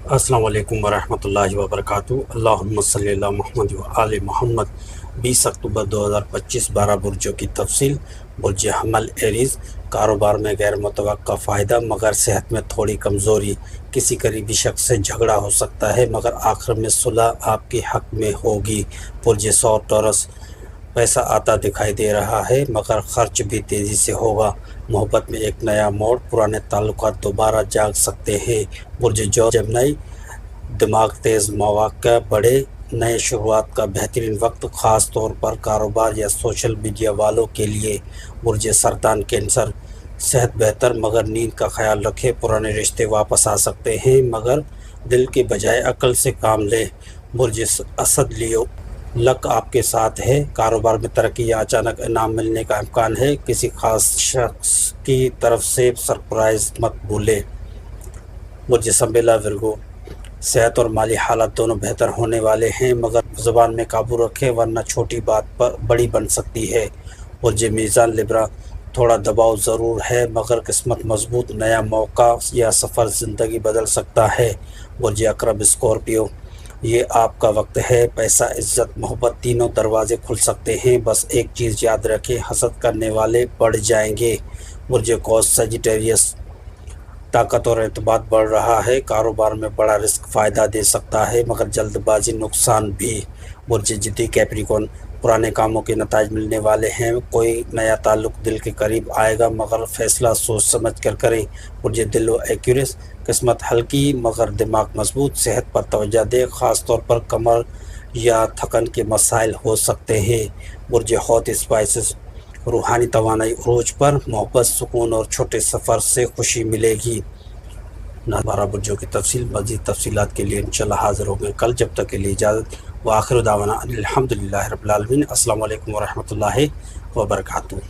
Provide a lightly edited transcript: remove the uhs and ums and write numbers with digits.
अस्सलाम वालेकुम वरहमतुल्लाहि वबरकातुहू। अल्लाहुम्मा सल्ली अला मुहम्मद व आले मोहम्मद। 20 अक्टूबर 2025। 12 बुर्जों की तफसील। बुर्ज हमल एरीज़। कारोबार में गैर मुतवक्का फ़ायदा मगर सेहत में थोड़ी कमज़ोरी। किसी करीबी शख्स से झगड़ा हो सकता है मगर आखिर में सुलह आपके हक़ में होगी। बुर्ज सौ टॉरस। पैसा आता दिखाई दे रहा है मगर खर्च भी तेज़ी से होगा। मोहब्बत में एक नया मोड़। पुराने ताल्लुकात दोबारा जाग सकते हैं। बुर्ज जो जमनाई। दिमाग तेज़, मौक़े बड़े। नए शुरुआत का बेहतरीन वक्त, ख़ास तौर पर कारोबार या सोशल मीडिया वालों के लिए। बुर्ज सरतान कैंसर। सेहत बेहतर मगर नींद का ख्याल रखें। पुराने रिश्ते वापस आ सकते हैं मगर दिल के बजाय अक्ल से काम लें। बुर्ज असद लियो। लक आपके साथ है। कारोबार में तरक्की या अचानक इनाम मिलने का इम्कान है। किसी खास शख्स की तरफ से सरप्राइज़ मत भूलें। बुर्ज संबेला विर्गो। सेहत और माली हालात दोनों बेहतर होने वाले हैं मगर ज़ुबान में काबू रखें वरना छोटी बात पर बड़ी बन सकती है। बुर्ज मीज़ान लिब्रा। थोड़ा दबाव ज़रूर है मगर किस्मत मजबूत। नया मौका या सफ़र ज़िंदगी बदल सकता है। बुर्ज अकरब स्कॉर्पियो। ये आपका वक्त है। पैसा, इज़्ज़त, मोहब्बत तीनों दरवाजे खुल सकते हैं। बस एक चीज़ याद रखें, हसद करने वाले बढ़ जाएंगे। बुर्ज कौस सजिटेरियस। ताकत और एतबार बढ़ रहा है। कारोबार में बड़ा रिस्क फ़ायदा दे सकता है मगर जल्दबाजी नुकसान भी। बुर्ज जिद्दी कैप्रिकॉर्न। पुराने कामों के नताज मिलने वाले हैं। कोई नया ताल्लुक दिल के करीब आएगा मगर फ़ैसला सोच समझ कर करें। बुर्ज दिल व एक्यूरियस। किस्मत हल्की मगर दिमाग मजबूत। सेहत पर तवज्जो दें, ख़ास तौर पर कमर या थकन के मसाइल हो सकते हैं। बुर्ज हौत स्पाइसेस। रूहानी तवानाई उरूज पर। मोहब्बत, सुकून और छोटे सफ़र से खुशी मिलेगी। 12 बुर्जों की तफसील। मज़ीद तफसीलात के लिए इंशाअल्लाह हाज़िर होंगे कल। जब तक के लिए इजाज़त। व आखिर दावाना अनिल हम्दुलिल्लाहि रब्बिल आलमीन। अस्सलामु अलैकुम वरहमतुल्लाहि वबरकातुहू।